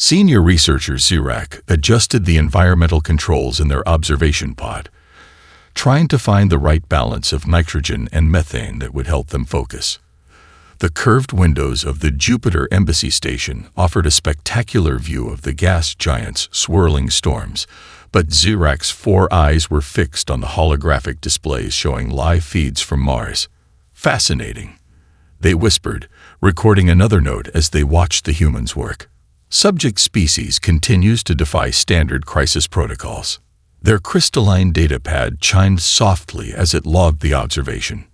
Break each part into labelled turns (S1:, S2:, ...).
S1: Senior researcher Zirak adjusted the environmental controls in their observation pod, trying to find the right balance of nitrogen and methane that would help them focus. The curved windows of the Jupiter Embassy Station offered a spectacular view of the gas giant's swirling storms, but Zirak's 4 eyes were fixed on the holographic displays showing live feeds from Mars. Fascinating, they whispered, recording another note as they watched the humans work. Subject species continues to defy standard crisis protocols. Their crystalline data pad chimed softly as it logged the observation.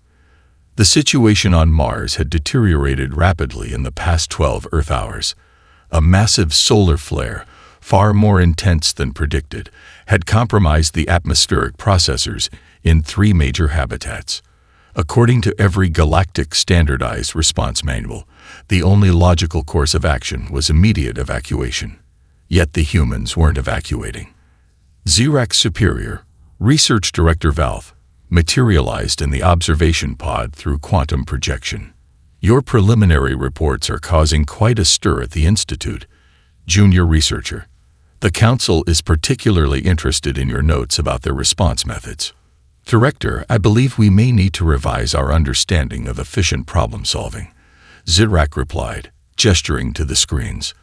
S1: The situation on Mars had deteriorated rapidly in the past 12 Earth hours. A massive solar flare, far more intense than predicted, had compromised the atmospheric processors in 3 major habitats. According to every galactic standardized response manual, the only logical course of action was immediate evacuation. Yet the humans weren't evacuating. Zirak's superior, Research Director Valve, materialized in the observation pod through quantum projection. Your preliminary reports are causing quite a stir at the Institute, junior researcher. The Council is particularly interested in your notes about their response methods. Director, I believe we may need to revise our understanding of efficient problem-solving. Zirak replied, gesturing to the screens.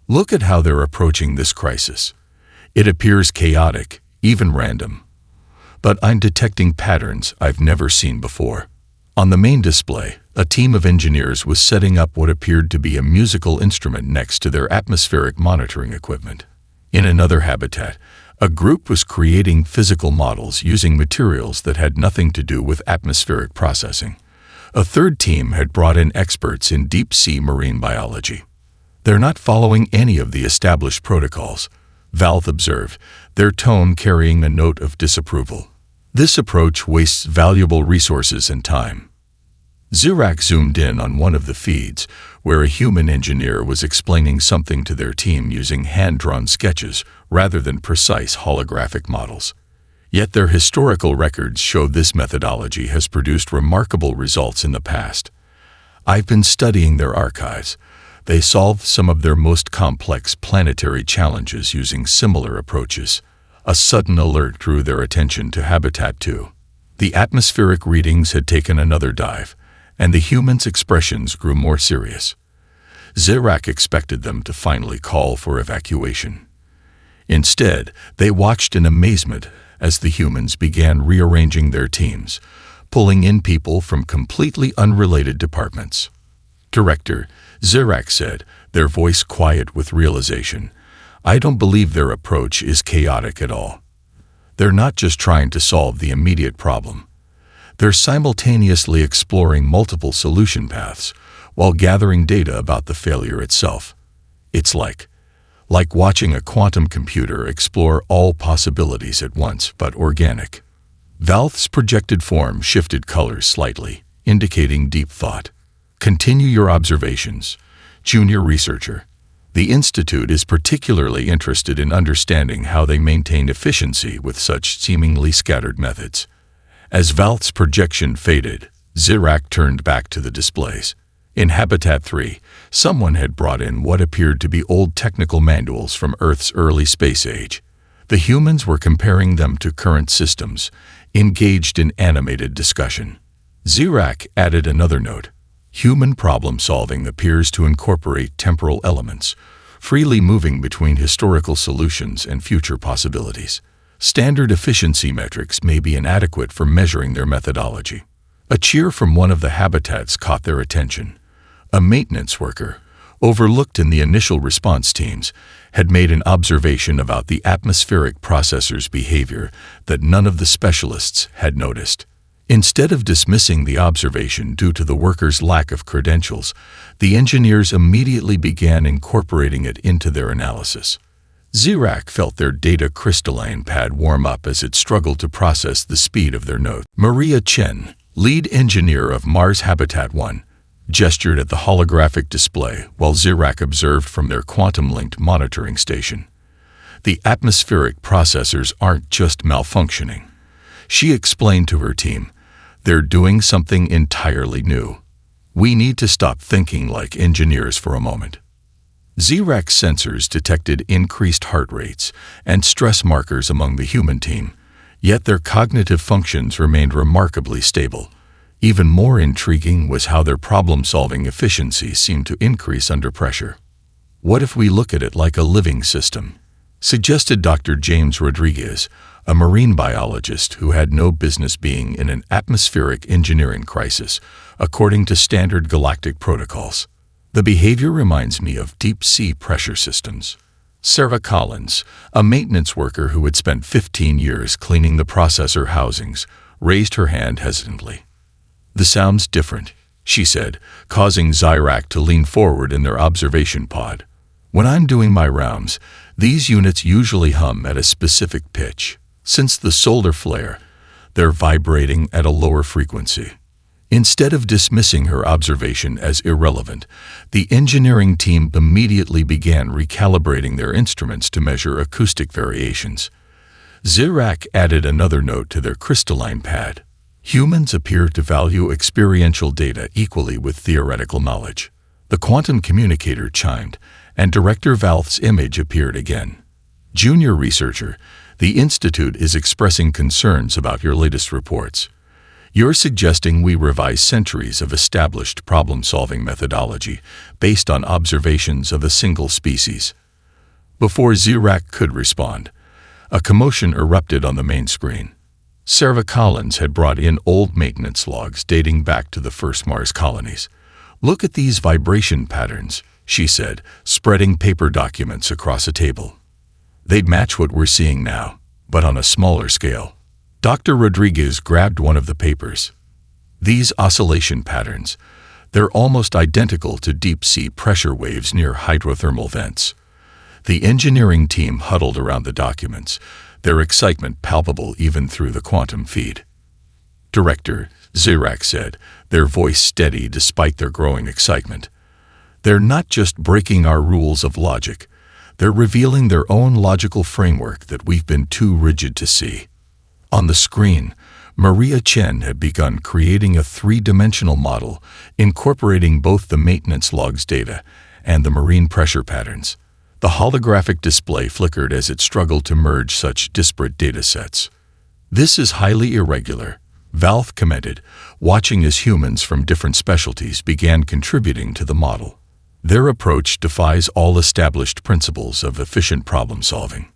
S1: Look at how they're approaching this crisis. It appears chaotic, even random. But I'm detecting patterns I've never seen before. On the main display, a team of engineers was setting up what appeared to be a musical instrument next to their atmospheric monitoring equipment. In another habitat, a group was creating physical models using materials that had nothing to do with atmospheric processing. A third team had brought in experts in deep-sea marine biology. They're not following any of the established protocols, Valve observed, their tone carrying a note of disapproval. This approach wastes valuable resources and time. Zirak zoomed in on one of the feeds, where a human engineer was explaining something to their team using hand-drawn sketches rather than precise holographic models. Yet their historical records show this methodology has produced remarkable results in the past. I've been studying their archives. They solved some of their most complex planetary challenges using similar approaches. A sudden alert drew their attention to Habitat 2. The atmospheric readings had taken another dive, and the humans' expressions grew more serious. Zirak expected them to finally call for evacuation. Instead, they watched in amazement as the humans began rearranging their teams, pulling in people from completely unrelated departments. Director, Zirak said, their voice quiet with realization, I don't believe their approach is chaotic at all. They're not just trying to solve the immediate problem. They're simultaneously exploring multiple solution paths while gathering data about the failure itself. It's like watching a quantum computer explore all possibilities at once, but organic. Valve's projected form shifted colors slightly, indicating deep thought. Continue your observations, junior researcher. The Institute is particularly interested in understanding how they maintain efficiency with such seemingly scattered methods. As Valve's projection faded, Zirak turned back to the displays. In Habitat 3, someone had brought in what appeared to be old technical manuals from Earth's early space age. The humans were comparing them to current systems, engaged in animated discussion. Zirak added another note. Human problem-solving appears to incorporate temporal elements, freely moving between historical solutions and future possibilities. Standard efficiency metrics may be inadequate for measuring their methodology. A cheer from one of the habitats caught their attention. A maintenance worker, overlooked in the initial response teams, had made an observation about the atmospheric processor's behavior that none of the specialists had noticed. Instead of dismissing the observation due to the worker's lack of credentials, the engineers immediately began incorporating it into their analysis. Zirak felt their data crystalline pad warm up as it struggled to process the speed of their note. Maria Chen, lead engineer of Mars Habitat 1, gestured at the holographic display while Zirak observed from their quantum-linked monitoring station. The atmospheric processors aren't just malfunctioning. She explained to her team, they're doing something entirely new. We need to stop thinking like engineers for a moment. Zirac sensors detected increased heart rates and stress markers among the human team, yet their cognitive functions remained remarkably stable. Even more intriguing was how their problem-solving efficiency seemed to increase under pressure. "What if we look at it like a living system?" suggested Dr. James Rodriguez, a marine biologist who had no business being in an atmospheric engineering crisis, according to standard galactic protocols. "The behavior reminds me of deep-sea pressure systems." Sarah Collins, a maintenance worker who had spent 15 years cleaning the processor housings, raised her hand hesitantly. "The sound's different," she said, causing Zirac to lean forward in their observation pod. "When I'm doing my rounds, these units usually hum at a specific pitch. Since the solar flare, they're vibrating at a lower frequency." Instead of dismissing her observation as irrelevant, the engineering team immediately began recalibrating their instruments to measure acoustic variations. Zirac added another note to their crystalline pad. "Humans appear to value experiential data equally with theoretical knowledge." The quantum communicator chimed, and Director Valth's image appeared again. "Junior researcher, the Institute is expressing concerns about your latest reports. You're suggesting we revise centuries of established problem-solving methodology based on observations of a single species." Before Zirac could respond, a commotion erupted on the main screen. Sarah Collins had brought in old maintenance logs dating back to the first Mars colonies. "Look at these vibration patterns," she said, spreading paper documents across a table. "They'd match what we're seeing now, but on a smaller scale." Dr. Rodriguez grabbed one of the papers. "These oscillation patterns, they're almost identical to deep-sea pressure waves near hydrothermal vents." The engineering team huddled around the documents, their excitement palpable even through the quantum feed. "Director," Zirac said, their voice steady despite their growing excitement, "they're not just breaking our rules of logic, they're revealing their own logical framework that we've been too rigid to see." On the screen, Maria Chen had begun creating a three-dimensional model incorporating both the maintenance logs data and the marine pressure patterns. The holographic display flickered as it struggled to merge such disparate data sets. "This is highly irregular," Valth commented, watching as humans from different specialties began contributing to the model. "Their approach defies all established principles of efficient problem-solving."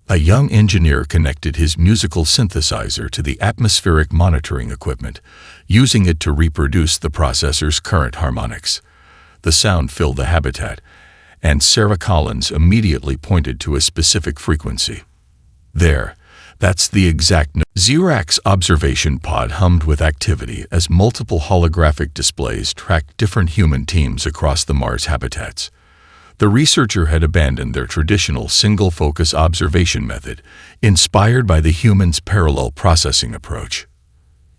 S1: A young engineer connected his musical synthesizer to the atmospheric monitoring equipment, using it to reproduce the processor's current harmonics. The sound filled the habitat, and Sarah Collins immediately pointed to a specific frequency. "There, that's the exact note." Zirac's observation pod hummed with activity as multiple holographic displays tracked different human teams across the Mars habitats. The researcher had abandoned their traditional single-focus observation method, inspired by the human's parallel processing approach.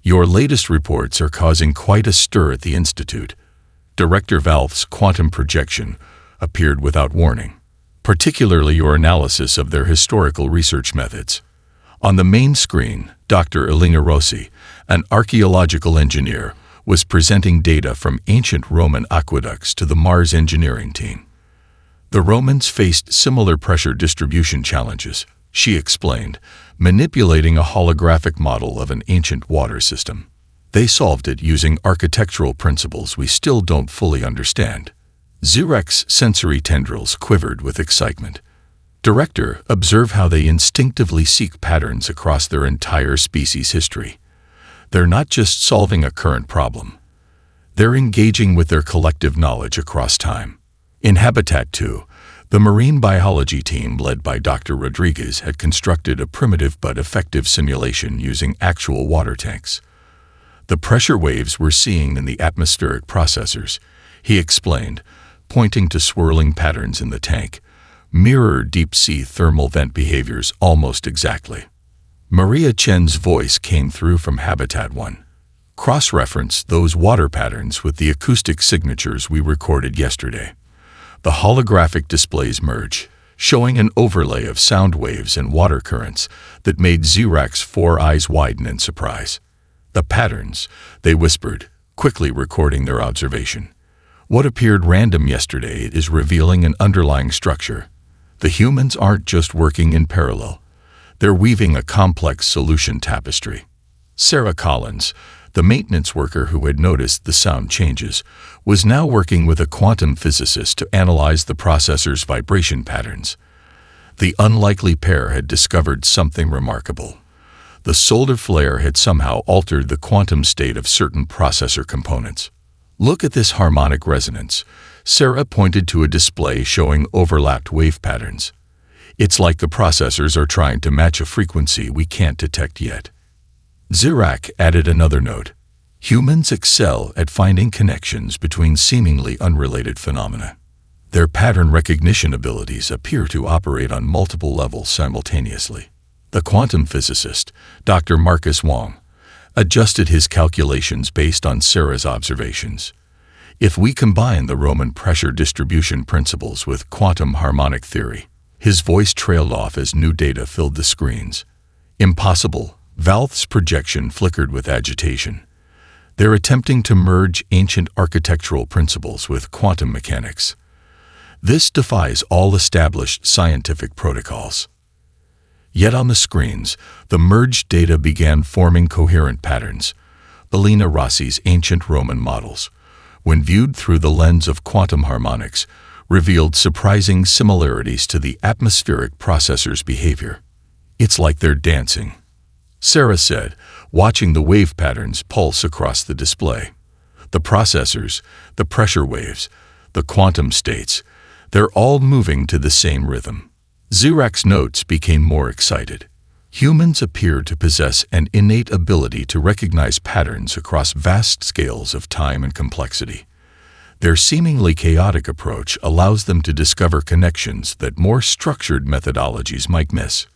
S1: "Your latest reports are causing quite a stir at the Institute." Director Valth's quantum projection appeared without warning, particularly your analysis of their historical research methods. On the main screen, Dr. Elena Rossi, an archaeological engineer, was presenting data from ancient Roman aqueducts to the Mars engineering team. "The Romans faced similar pressure distribution challenges," she explained, manipulating a holographic model of an ancient water system. "They solved it using architectural principles we still don't fully understand." Zirac's sensory tendrils quivered with excitement. "Director, observe how they instinctively seek patterns across their entire species history. They're not just solving a current problem. They're engaging with their collective knowledge across time." In Habitat 2, the marine biology team led by Dr. Rodriguez had constructed a primitive but effective simulation using actual water tanks. "The pressure waves we're seeing in the atmospheric processors," he explained, pointing to swirling patterns in the tank, "mirror deep-sea thermal vent behaviors almost exactly." Maria Chen's voice came through from Habitat 1. "Cross-reference those water patterns with the acoustic signatures we recorded yesterday." The holographic displays merge, showing an overlay of sound waves and water currents that made Zirac's four eyes widen in surprise. "The patterns," they whispered, quickly recording their observation. What appeared random yesterday is revealing an underlying structure. The humans aren't just working in parallel. They're weaving a complex solution tapestry. Sarah Collins, the maintenance worker who had noticed the sound changes, was now working with a quantum physicist to analyze the processor's vibration patterns. The unlikely pair had discovered something remarkable. The solar flare had somehow altered the quantum state of certain processor components. "Look at this harmonic resonance." Sarah pointed to a display showing overlapped wave patterns. "It's like the processors are trying to match a frequency we can't detect yet." Zirak added another note. "Humans excel at finding connections between seemingly unrelated phenomena. Their pattern recognition abilities appear to operate on multiple levels simultaneously." The quantum physicist, Dr. Marcus Wong, adjusted his calculations based on Sarah's observations. "If we combine the Roman pressure distribution principles with quantum harmonic theory," his voice trailed off as new data filled the screens. "Impossible." Valve's projection flickered with agitation. "They're attempting to merge ancient architectural principles with quantum mechanics. This defies all established scientific protocols." Yet on the screens, the merged data began forming coherent patterns. Bellina Rossi's ancient Roman models, when viewed through the lens of quantum harmonics, revealed surprising similarities to the atmospheric processor's behavior. "It's like they're dancing," Sarah said, watching the wave patterns pulse across the display. "The processors, the pressure waves, the quantum states, they're all moving to the same rhythm." Zirak's notes became more excited. "Humans appear to possess an innate ability to recognize patterns across vast scales of time and complexity. Their seemingly chaotic approach allows them to discover connections that more structured methodologies might miss."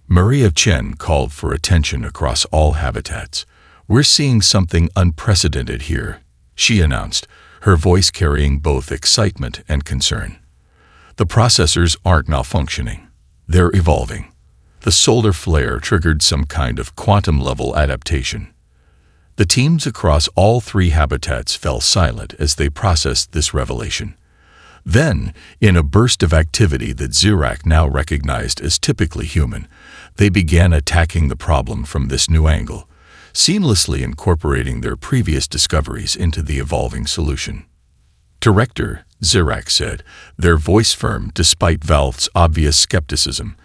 S1: Maria Chen called for attention across all habitats. "We're seeing something unprecedented here," she announced, her voice carrying both excitement and concern. "The processors aren't malfunctioning. They're evolving." The solar flare triggered some kind of quantum-level adaptation. The teams across all three habitats fell silent as they processed this revelation. Then, in a burst of activity that Zirak now recognized as typically human, they began attacking the problem from this new angle, seamlessly incorporating their previous discoveries into the evolving solution. "Director," Zirak said, their voice firm despite Valve's obvious skepticism,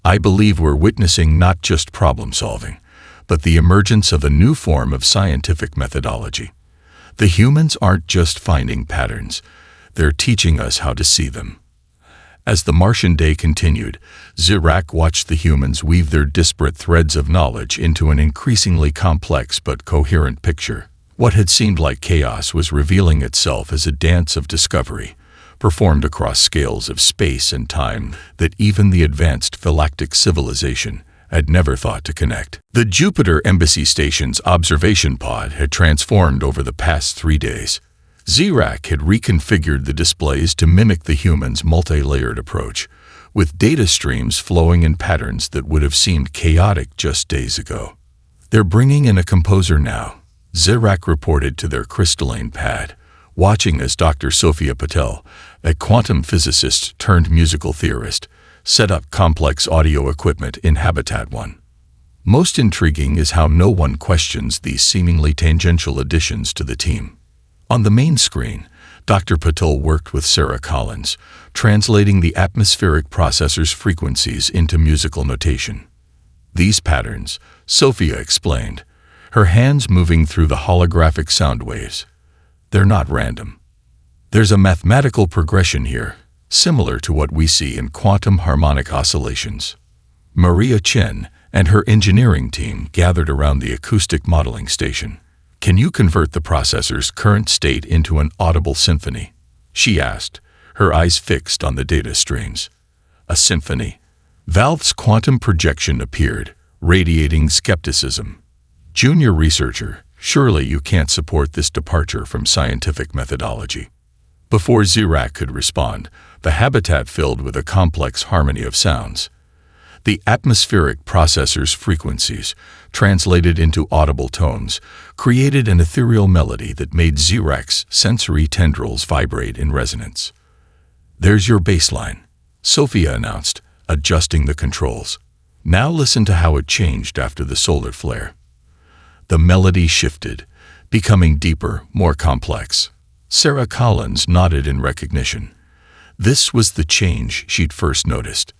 S1: "I believe we're witnessing not just problem-solving, but the emergence of a new form of scientific methodology. The humans aren't just finding patterns, they're teaching us how to see them." As the Martian day continued, Zirak watched the humans weave their disparate threads of knowledge into an increasingly complex but coherent picture. What had seemed like chaos was revealing itself as a dance of discovery, performed across scales of space and time that even the advanced galactic civilization had never thought to connect. The Jupiter Embassy Station's observation pod had transformed over the past 3 days. Zirak had reconfigured the displays to mimic the humans' multi-layered approach, with data streams flowing in patterns that would have seemed chaotic just days ago. "They're bringing in a composer now," Zirak reported to their crystalline pad, watching as Dr. Sophia Patel, a quantum physicist turned musical theorist, set up complex audio equipment in Habitat 1. Most intriguing is how no one questions these seemingly tangential additions to the team. On the main screen, Dr. Patel worked with Sarah Collins, translating the atmospheric processor's frequencies into musical notation. "These patterns," Sophia explained, her hands moving through the holographic sound waves, "they're not random. There's a mathematical progression here, similar to what we see in quantum harmonic oscillations." Maria Chen and her engineering team gathered around the acoustic modeling station. "Can you convert the processor's current state into an audible symphony?" she asked, her eyes fixed on the data streams. "A symphony?" Valve's quantum projection appeared, radiating skepticism. "Junior researcher, surely you can't support this departure from scientific methodology." Before Zirak could respond, the habitat filled with a complex harmony of sounds. The atmospheric processor's frequencies, translated into audible tones, created an ethereal melody that made Zirak's sensory tendrils vibrate in resonance. "There's your baseline," Sophia announced, adjusting the controls. "Now listen to how it changed after the solar flare." The melody shifted, becoming deeper, more complex. Sarah Collins nodded in recognition. This was the change she'd first noticed.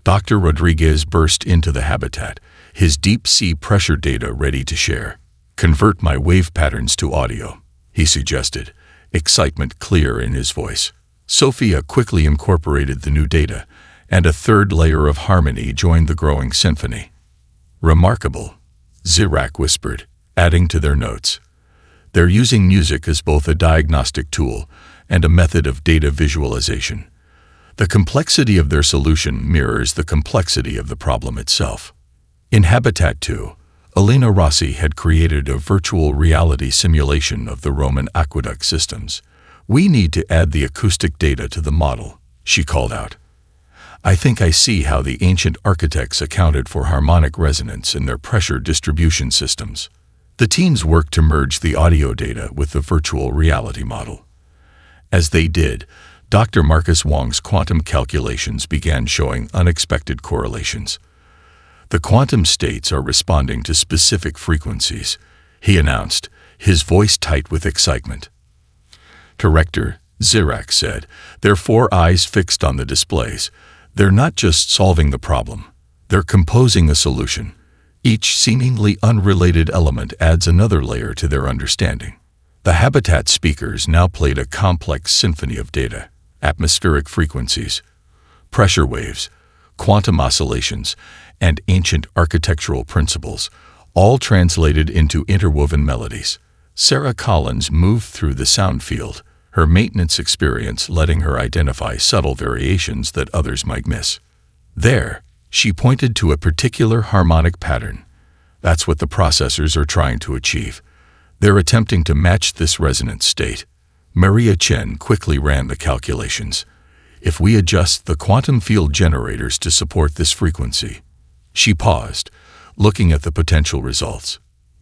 S1: Dr. Rodriguez burst into the habitat, his deep-sea pressure data ready to share. "Convert my wave patterns to audio," he suggested, excitement clear in his voice. Sophia quickly incorporated the new data, and a third layer of harmony joined the growing symphony. "Remarkable," Zirak whispered, adding to their notes. "They're using music as both a diagnostic tool and a method of data visualization. The complexity of their solution mirrors the complexity of the problem itself." In Habitat 2, Elena Rossi had created a virtual reality simulation of the Roman aqueduct systems. "We need to add the acoustic data to the model," she called out. "I think I see how the ancient architects accounted for harmonic resonance in their pressure distribution systems." The teams worked to merge the audio data with the virtual reality model. As they did, Dr. Marcus Wong's quantum calculations began showing unexpected correlations. "The quantum states are responding to specific frequencies," he announced, his voice tight with excitement. "Director," Zirak said, their 4 eyes fixed on the displays. "They're not just solving the problem, they're composing a solution. Each seemingly unrelated element adds another layer to their understanding." The Habitat speakers now played a complex symphony of data: atmospheric frequencies, pressure waves, quantum oscillations, and ancient architectural principles, all translated into interwoven melodies. Sarah Collins moved through the sound field, her maintenance experience letting her identify subtle variations that others might miss. "There," she pointed to a particular harmonic pattern. "That's what the processors are trying to achieve. They're attempting to match this resonance state." Maria Chen quickly ran the calculations. "If we adjust the quantum field generators to support this frequency..." She paused, looking at the potential results.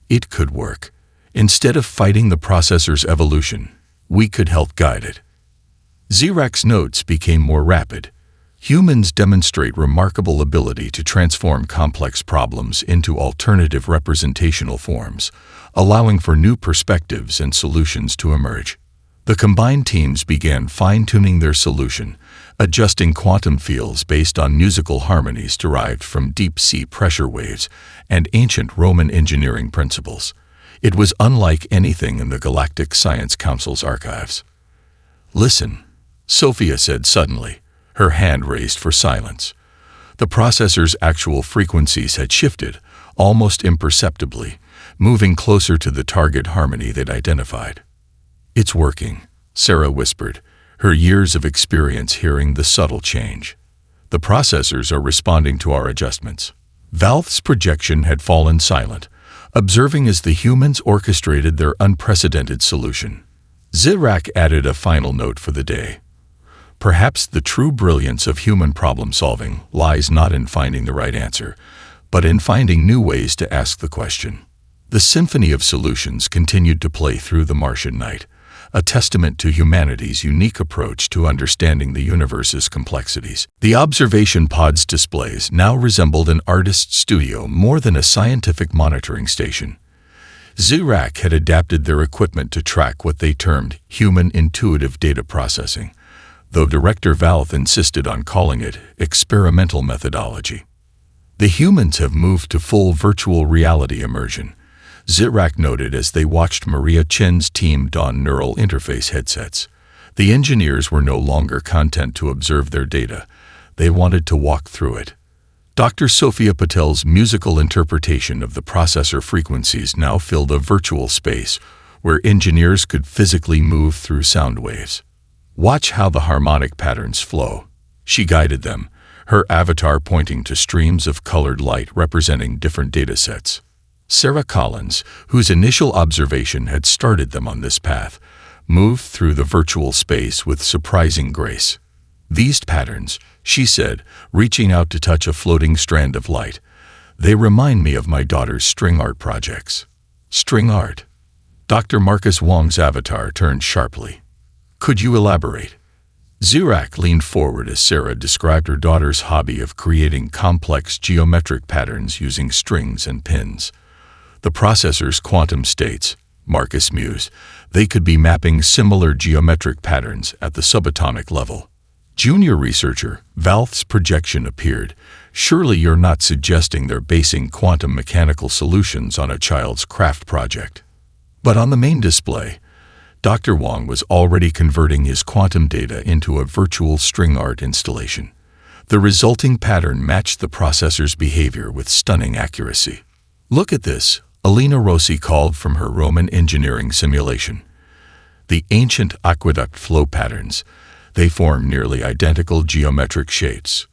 S1: "It could work. Instead of fighting the processor's evolution, we could help guide it." Zirak's notes became more rapid. "Humans demonstrate remarkable ability to transform complex problems into alternative representational forms, allowing for new perspectives and solutions to emerge." The combined teams began fine-tuning their solution, adjusting quantum fields based on musical harmonies derived from deep-sea pressure waves and ancient Roman engineering principles. It was unlike anything in the Galactic Science Council's archives. "Listen," Sophia said suddenly, her hand raised for silence. The processor's actual frequencies had shifted, almost imperceptibly, moving closer to the target harmony they'd identified. "It's working," Sarah whispered, her years of experience hearing the subtle change. "The processors are responding to our adjustments." Valth's projection had fallen silent, observing as the humans orchestrated their unprecedented solution. Zirak added a final note for the day. "Perhaps the true brilliance of human problem-solving lies not in finding the right answer, but in finding new ways to ask the question." The symphony of solutions continued to play through the Martian night, a testament to humanity's unique approach to understanding the universe's complexities. The observation pod's displays now resembled an artist's studio more than a scientific monitoring station. Zirak had adapted their equipment to track what they termed human intuitive data processing, though Director Valth insisted on calling it experimental methodology. "The humans have moved to full virtual reality immersion," Zirak noted as they watched Maria Chen's team don neural interface headsets. The engineers were no longer content to observe their data. They wanted to walk through it. Dr. Sophia Patel's musical interpretation of the processor frequencies now filled a virtual space where engineers could physically move through sound waves. "Watch how the harmonic patterns flow," she guided them, her avatar pointing to streams of colored light representing different datasets. Sarah Collins, whose initial observation had started them on this path, moved through the virtual space with surprising grace. "These patterns," she said, reaching out to touch a floating strand of light, "they remind me of my daughter's string art projects." "String art?" Dr. Marcus Wong's avatar turned sharply. "Could you elaborate?" Zirak leaned forward as Sarah described her daughter's hobby of creating complex geometric patterns using strings and pins. "The processor's quantum states," Marcus mused, "they could be mapping similar geometric patterns at the subatomic level." Junior researcher, Valth's projection appeared. "Surely you're not suggesting they're basing quantum mechanical solutions on a child's craft project." But on the main display, Dr. Wong was already converting his quantum data into a virtual string art installation. The resulting pattern matched the processor's behavior with stunning accuracy. "Look at this," Alina Rossi called from her Roman engineering simulation. "The ancient aqueduct flow patterns. They form nearly identical geometric shapes."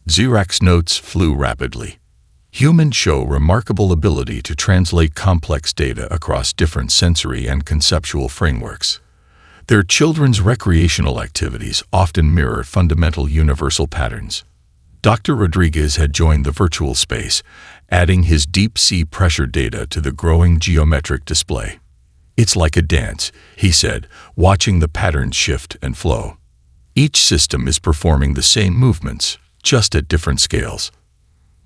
S1: Zirak's notes flew rapidly. "Humans show remarkable ability to translate complex data across different sensory and conceptual frameworks. Their children's recreational activities often mirror fundamental universal patterns." Dr. Rodriguez had joined the virtual space, adding his deep-sea pressure data to the growing geometric display. "It's like a dance," he said, watching the patterns shift and flow. "Each system is performing the same movements, just at different scales."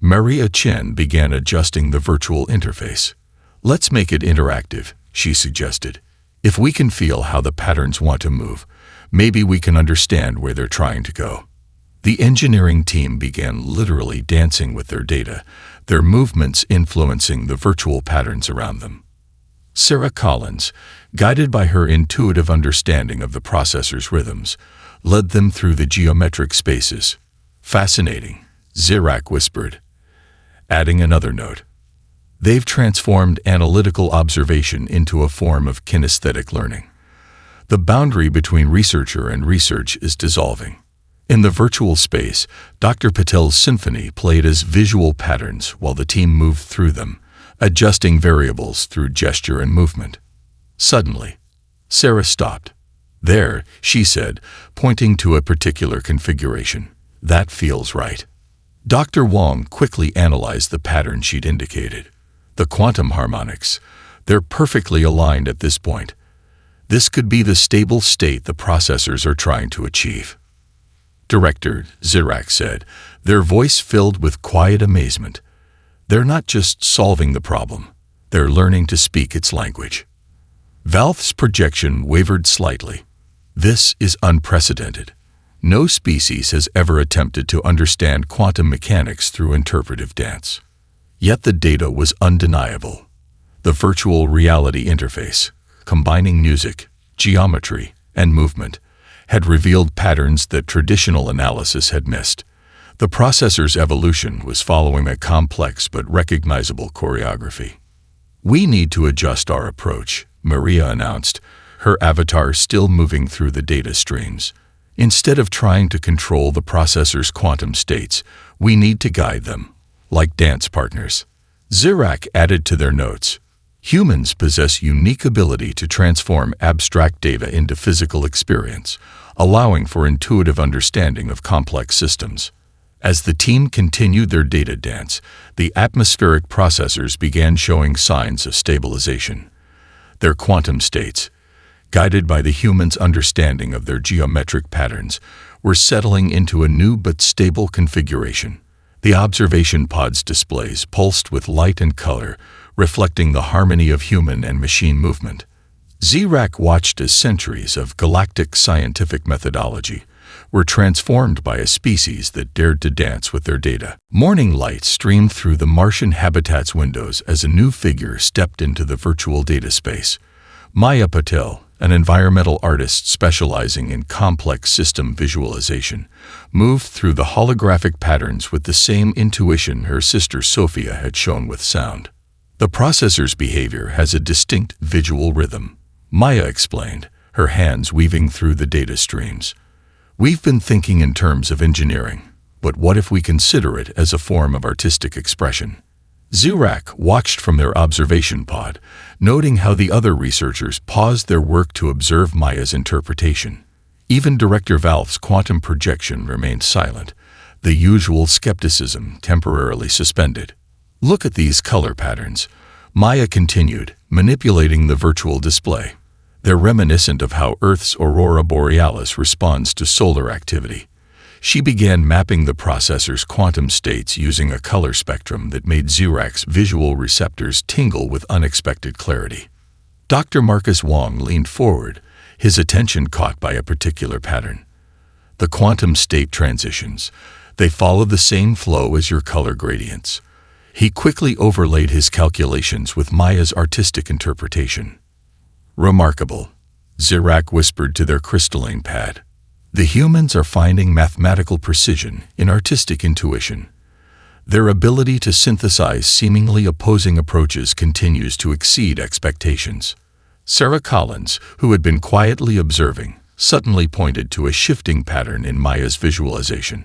S1: Maria Chen began adjusting the virtual interface. "Let's make it interactive," she suggested. "If we can feel how the patterns want to move, maybe we can understand where they're trying to go." The engineering team began literally dancing with their data, their movements influencing the virtual patterns around them. Sarah Collins, guided by her intuitive understanding of the processor's rhythms, led them through the geometric spaces. "Fascinating," Zirak whispered, adding another note. "They've transformed analytical observation into a form of kinesthetic learning. The boundary between researcher and research is dissolving." In the virtual space, Dr. Patel's symphony played as visual patterns while the team moved through them, adjusting variables through gesture and movement. Suddenly, Sarah stopped. "There," she said, pointing to a particular configuration. "That feels right." Dr. Wong quickly analyzed the pattern she'd indicated. "The quantum harmonics. They're perfectly aligned at this point. This could be the stable state the processors are trying to achieve." "Director," Zirak said, their voice filled with quiet amazement. "They're not just solving the problem. They're learning to speak its language." Valth's projection wavered slightly. "This is unprecedented. No species has ever attempted to understand quantum mechanics through interpretive dance." Yet the data was undeniable. The virtual reality interface, combining music, geometry, and movement, had revealed patterns that traditional analysis had missed. The processor's evolution was following a complex but recognizable choreography. "We need to adjust our approach," Maria announced, her avatar still moving through the data streams. "Instead of trying to control the processor's quantum states, we need to guide them, like dance partners." Zirak added to their notes, "Humans possess unique ability to transform abstract data into physical experience, allowing for intuitive understanding of complex systems." As the team continued their data dance, the atmospheric processors began showing signs of stabilization. Their quantum states, guided by the humans' understanding of their geometric patterns, were settling into a new but stable configuration. The observation pod's displays pulsed with light and color, reflecting the harmony of human and machine movement. Zirak watched as centuries of galactic scientific methodology were transformed by a species that dared to dance with their data. Morning light streamed through the Martian habitat's windows as a new figure stepped into the virtual data space. Maya Patel, an environmental artist specializing in complex system visualization, moved through the holographic patterns with the same intuition her sister Sophia had shown with sound. "The processor's behavior has a distinct visual rhythm," Maya explained, her hands weaving through the data streams. "We've been thinking in terms of engineering, but what if we consider it as a form of artistic expression?" Zirak watched from their observation pod, noting how the other researchers paused their work to observe Maya's interpretation. Even Director Valve's quantum projection remained silent, the usual skepticism temporarily suspended. "Look at these color patterns," Maya continued, manipulating the virtual display. "They're reminiscent of how Earth's aurora borealis responds to solar activity." She began mapping the processor's quantum states using a color spectrum that made Zirac's visual receptors tingle with unexpected clarity. Dr. Marcus Wong leaned forward, his attention caught by a particular pattern. "The quantum state transitions. They follow the same flow as your color gradients." He quickly overlaid his calculations with Maya's artistic interpretation. "Remarkable," Zirac whispered to their crystalline pad. "The humans are finding mathematical precision in artistic intuition. Their ability to synthesize seemingly opposing approaches continues to exceed expectations." Sarah Collins, who had been quietly observing, suddenly pointed to a shifting pattern in Maya's visualization.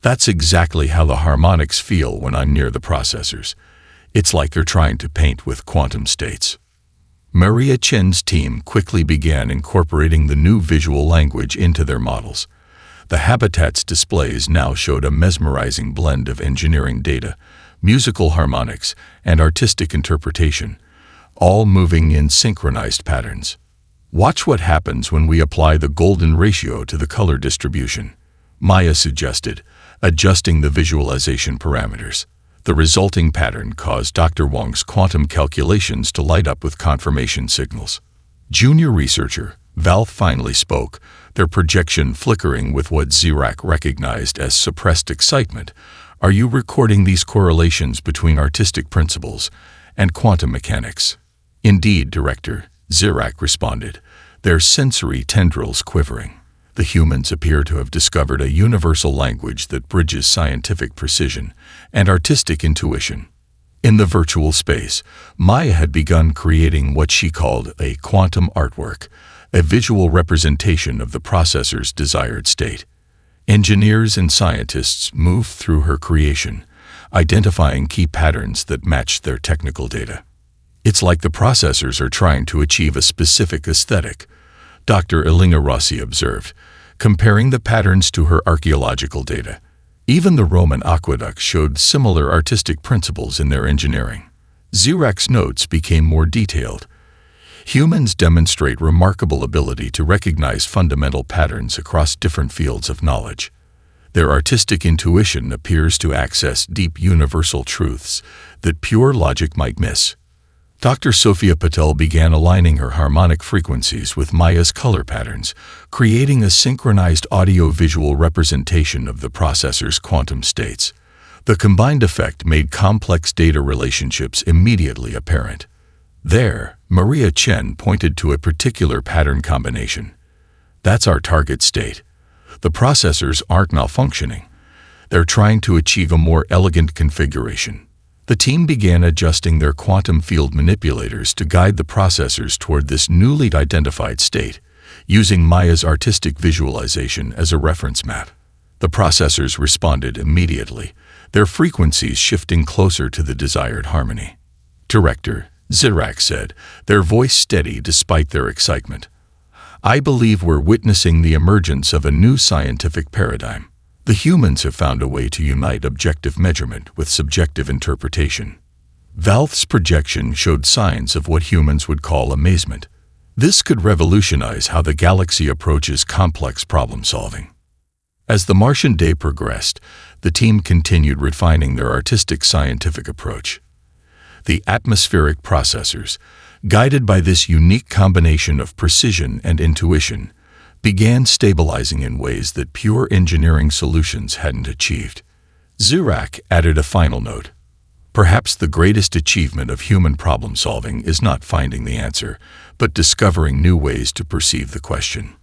S1: "That's exactly how the harmonics feel when I'm near the processors. It's like they're trying to paint with quantum states." Maria Chen's team quickly began incorporating the new visual language into their models. The habitat's displays now showed a mesmerizing blend of engineering data, musical harmonics, and artistic interpretation, all moving in synchronized patterns. "Watch what happens when we apply the golden ratio to the color distribution," Maya suggested, adjusting the visualization parameters. The resulting pattern caused Dr. Wong's quantum calculations to light up with confirmation signals. Junior researcher Valve finally spoke, their projection flickering with what Zirac recognized as suppressed excitement. "Are you recording these correlations between artistic principles and quantum mechanics?" "Indeed, Director," Zirac responded, their sensory tendrils quivering. "The humans appear to have discovered a universal language that bridges scientific precision and artistic intuition." In the virtual space, Maya had begun creating what she called a quantum artwork, a visual representation of the processor's desired state. Engineers and scientists moved through her creation, identifying key patterns that matched their technical data. "It's like the processors are trying to achieve a specific aesthetic," Dr. Elena Rossi observed, comparing the patterns to her archaeological data. Even the Roman aqueducts showed similar artistic principles in their engineering. Zirac's notes became more detailed. "Humans demonstrate remarkable ability to recognize fundamental patterns across different fields of knowledge. Their artistic intuition appears to access deep universal truths that pure logic might miss." Dr. Sophia Patel began aligning her harmonic frequencies with Maya's color patterns, creating a synchronized audio-visual representation of the processor's quantum states. The combined effect made complex data relationships immediately apparent. There, Maria Chen pointed to a particular pattern combination. "That's our target state. The processors aren't malfunctioning. They're trying to achieve a more elegant configuration." The team began adjusting their quantum field manipulators to guide the processors toward this newly identified state, using Maya's artistic visualization as a reference map. The processors responded immediately, their frequencies shifting closer to the desired harmony. "Director," Zirac said, their voice steady despite their excitement, "I believe we're witnessing the emergence of a new scientific paradigm. The humans have found a way to unite objective measurement with subjective interpretation." Valve's projection showed signs of what humans would call amazement. This could revolutionize how the galaxy approaches complex problem-solving. As the Martian day progressed, the team continued refining their artistic scientific approach. The atmospheric processors, guided by this unique combination of precision and intuition, began stabilizing in ways that pure engineering solutions hadn't achieved. Zirac added a final note. "Perhaps the greatest achievement of human problem-solving is not finding the answer, but discovering new ways to perceive the question.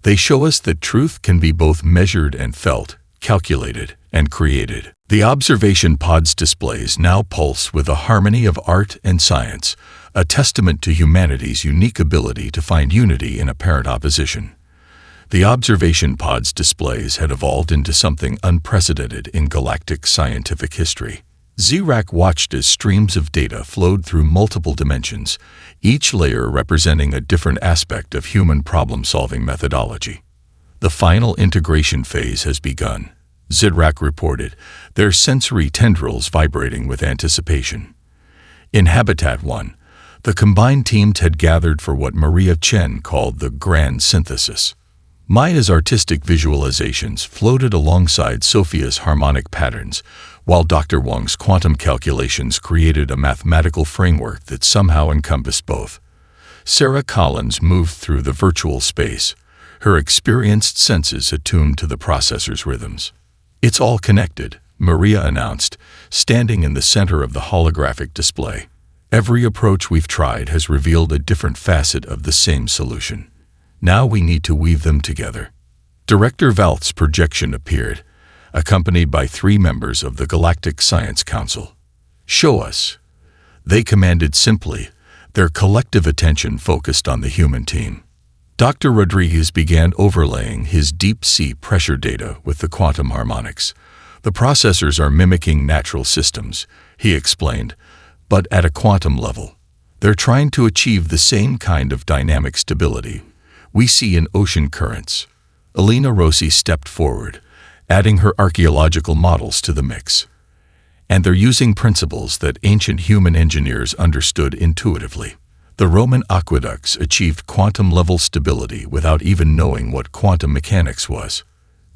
S1: They show us that truth can be both measured and felt, calculated and created." The observation pod's displays now pulse with a harmony of art and science, a testament to humanity's unique ability to find unity in apparent opposition. The observation pod's displays had evolved into something unprecedented in galactic scientific history. Zirac watched as streams of data flowed through multiple dimensions, each layer representing a different aspect of human problem-solving methodology. The final integration phase has begun, Zidrak reported, their sensory tendrils vibrating with anticipation. In Habitat 1, the combined teams had gathered for what Maria Chen called the grand synthesis. Maya's artistic visualizations floated alongside Sophia's harmonic patterns, while Dr. Wang's quantum calculations created a mathematical framework that somehow encompassed both. Sarah Collins moved through the virtual space, her experienced senses attuned to the processor's rhythms. "It's all connected," Maria announced, standing in the center of the holographic display. "Every approach we've tried has revealed a different facet of the same solution. Now we need to weave them together." Director Valth's projection appeared, accompanied by 3 members of the Galactic Science Council. "Show us," they commanded simply, their collective attention focused on the human team. Dr. Rodriguez began overlaying his deep-sea pressure data with the quantum harmonics. "The processors are mimicking natural systems," he explained, "but at a quantum level. They're trying to achieve the same kind of dynamic stability we see in ocean currents." Elena Rossi stepped forward, adding her archaeological models to the mix. "And they're using principles that ancient human engineers understood intuitively. The Roman aqueducts achieved quantum-level stability without even knowing what quantum mechanics was."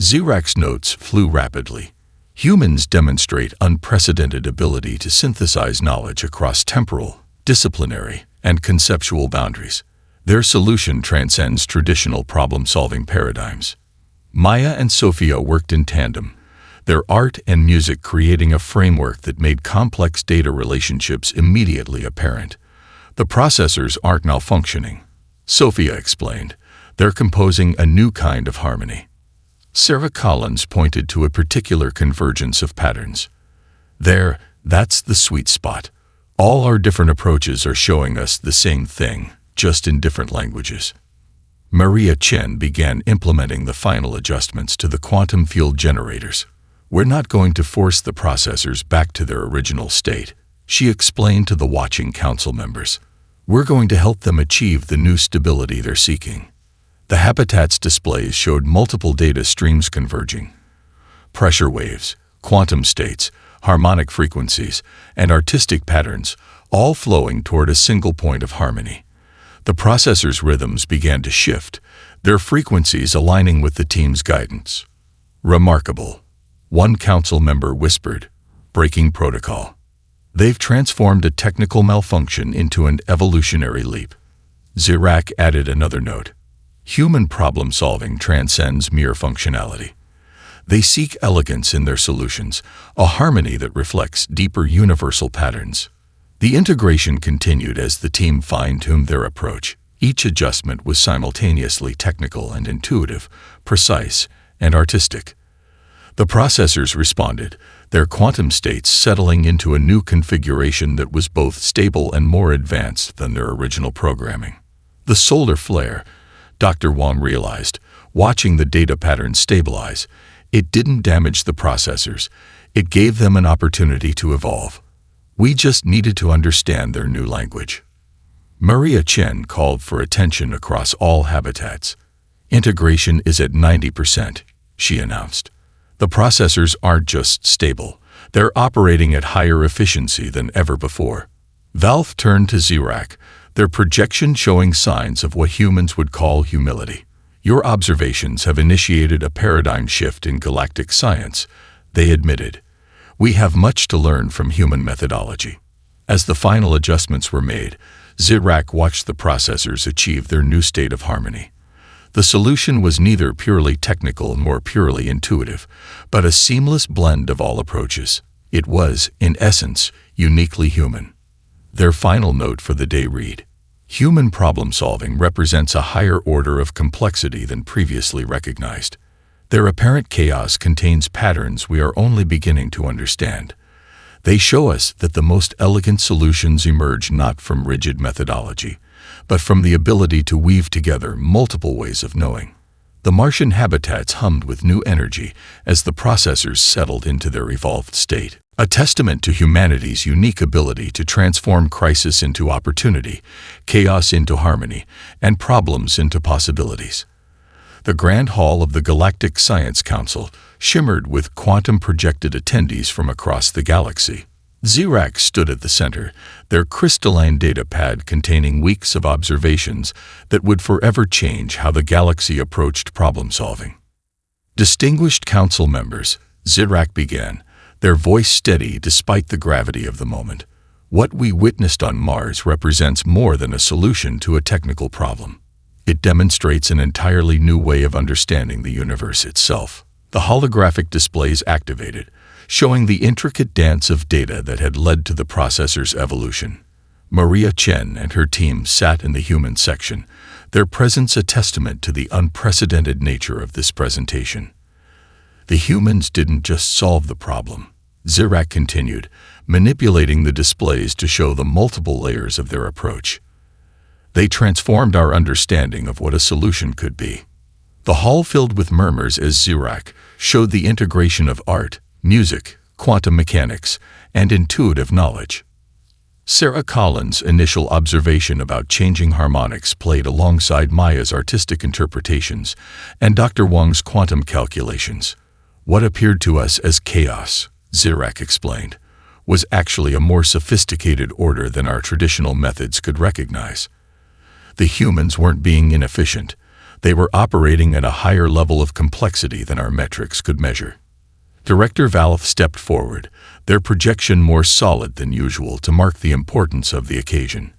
S1: Zirak's notes flew rapidly. "Humans demonstrate unprecedented ability to synthesize knowledge across temporal, disciplinary, and conceptual boundaries. Their solution transcends traditional problem-solving paradigms." Maya and Sophia worked in tandem, their art and music creating a framework that made complex data relationships immediately apparent. "The processors aren't malfunctioning," Sophia explained. "They're composing a new kind of harmony." Sarah Collins pointed to a particular convergence of patterns. That's the sweet spot. All our different approaches are showing us the same thing, just in different languages." Maria Chen began implementing the final adjustments to the quantum field generators. "We're not going to force the processors back to their original state," she explained to the watching council members. "We're going to help them achieve the new stability they're seeking." The habitats displays showed multiple data streams converging. Pressure waves, quantum states, harmonic frequencies, and artistic patterns, all flowing toward a single point of harmony. The processor's rhythms began to shift, their frequencies aligning with the team's guidance. "Remarkable," one council member whispered, breaking protocol. "They've transformed a technical malfunction into an evolutionary leap." Zirak added another note. "Human problem-solving transcends mere functionality. They seek elegance in their solutions, a harmony that reflects deeper universal patterns." The integration continued as the team fine-tuned their approach. Each adjustment was simultaneously technical and intuitive, precise and artistic. The processors responded, their quantum states settling into a new configuration that was both stable and more advanced than their original programming. The solar flare, Dr. Wang realized, watching the data patterns stabilize, it didn't damage the processors, it gave them an opportunity to evolve. We just needed to understand their new language. Maria Chen called for attention across all habitats. "Integration is at 90%, she announced. "The processors aren't just stable, they're operating at higher efficiency than ever before." Valth turned to Zirak, their projection showing signs of what humans would call humility. "Your observations have initiated a paradigm shift in galactic science," they admitted. "We have much to learn from human methodology." As the final adjustments were made, Zirak watched the processors achieve their new state of harmony. The solution was neither purely technical nor purely intuitive, but a seamless blend of all approaches. It was, in essence, uniquely human. Their final note for the day read, "Human problem-solving represents a higher order of complexity than previously recognized. Their apparent chaos contains patterns we are only beginning to understand. They show us that the most elegant solutions emerge not from rigid methodology, but from the ability to weave together multiple ways of knowing." The Martian habitats hummed with new energy as the processors settled into their evolved state, a testament to humanity's unique ability to transform crisis into opportunity, chaos into harmony, and problems into possibilities. The Grand Hall of the Galactic Science Council shimmered with quantum-projected attendees from across the galaxy. Zirac stood at the center, their crystalline data pad containing weeks of observations that would forever change how the galaxy approached problem-solving. Distinguished council members, Zirac began, their voice steady despite the gravity of the moment. What we witnessed on Mars represents more than a solution to a technical problem. It demonstrates an entirely new way of understanding the universe itself. The holographic displays activated, showing the intricate dance of data that had led to the processor's evolution. Maria Chen and her team sat in the human section, their presence a testament to the unprecedented nature of this presentation. The humans didn't just solve the problem, Zirac continued, manipulating the displays to show the multiple layers of their approach. They transformed our understanding of what a solution could be. The hall filled with murmurs as Zirac showed the integration of art, music, quantum mechanics, and intuitive knowledge. Sarah Collins' initial observation about changing harmonics played alongside Maya's artistic interpretations and Dr. Wang's quantum calculations. What appeared to us as chaos, Zirac explained, was actually a more sophisticated order than our traditional methods could recognize. The humans weren't being inefficient. They were operating at a higher level of complexity than our metrics could measure. Director Valve stepped forward, their projection more solid than usual to mark the importance of the occasion.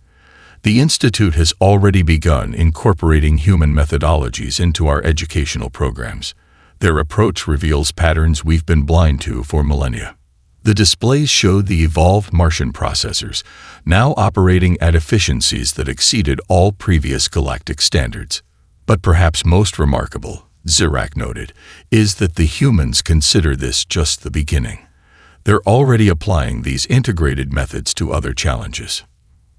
S1: The Institute has already begun incorporating human methodologies into our educational programs. Their approach reveals patterns we've been blind to for millennia. The displays showed the evolved Martian processors, now operating at efficiencies that exceeded all previous galactic standards. But perhaps most remarkable, Zirac noted, is that the humans consider this just the beginning. They're already applying these integrated methods to other challenges.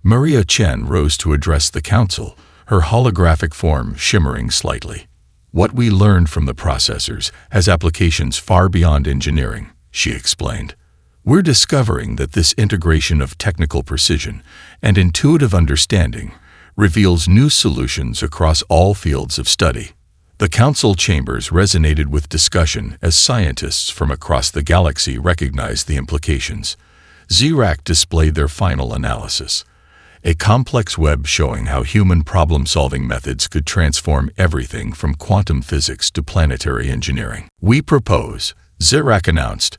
S1: Maria Chen rose to address the council, her holographic form shimmering slightly. What we learned from the processors has applications far beyond engineering, she explained. We're discovering that this integration of technical precision and intuitive understanding reveals new solutions across all fields of study. The council chambers resonated with discussion as scientists from across the galaxy recognized the implications. Zirac displayed their final analysis, a complex web showing how human problem-solving methods could transform everything from quantum physics to planetary engineering. We propose, Zirac announced,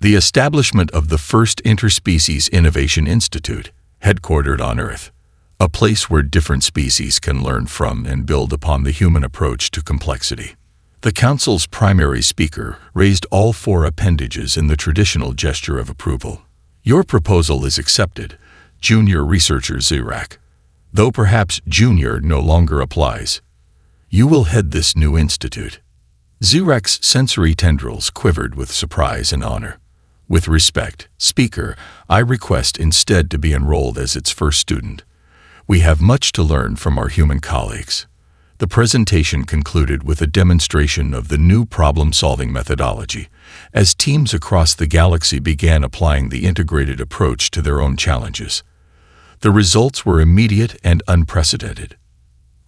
S1: the establishment of the first Interspecies Innovation Institute, headquartered on Earth, a place where different species can learn from and build upon the human approach to complexity. The council's primary speaker raised all four appendages in the traditional gesture of approval. Your proposal is accepted, junior researcher Zirac. Though perhaps junior no longer applies. You will head this new institute. Zirac's sensory tendrils quivered with surprise and honor. With respect, Speaker, I request instead to be enrolled as its first student. We have much to learn from our human colleagues. The presentation concluded with a demonstration of the new problem-solving methodology, as teams across the galaxy began applying the integrated approach to their own challenges. The results were immediate and unprecedented.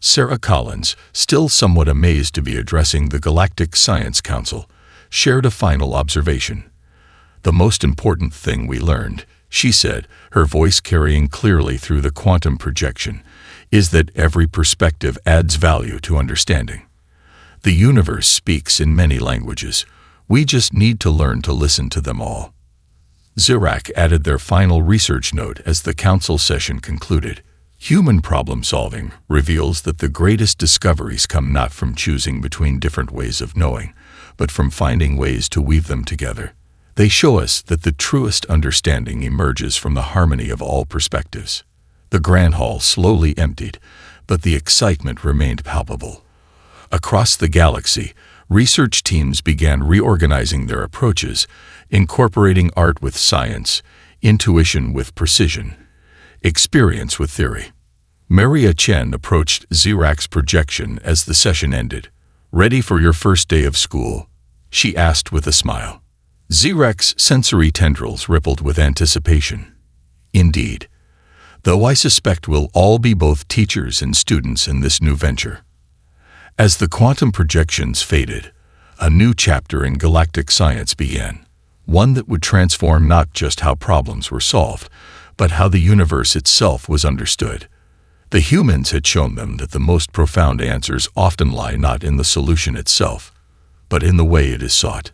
S1: Sarah Collins, still somewhat amazed to be addressing the Galactic Science Council, shared a final observation. The most important thing we learned, she said, her voice carrying clearly through the quantum projection, is that every perspective adds value to understanding. The universe speaks in many languages. We just need to learn to listen to them all. Zirac added their final research note as the council session concluded. Human problem-solving reveals that the greatest discoveries come not from choosing between different ways of knowing, but from finding ways to weave them together. They show us that the truest understanding emerges from the harmony of all perspectives. The Grand Hall slowly emptied, but the excitement remained palpable. Across the galaxy, research teams began reorganizing their approaches, incorporating art with science, intuition with precision, experience with theory. Maria Chen approached Zirac's projection as the session ended. "Ready for your first day of school?" she asked with a smile. Zirac's sensory tendrils rippled with anticipation. "Indeed. Though I suspect we'll all be both teachers and students in this new venture." As the quantum projections faded, a new chapter in galactic science began, one that would transform not just how problems were solved, but how the universe itself was understood. The humans had shown them that the most profound answers often lie not in the solution itself, but in the way it is sought.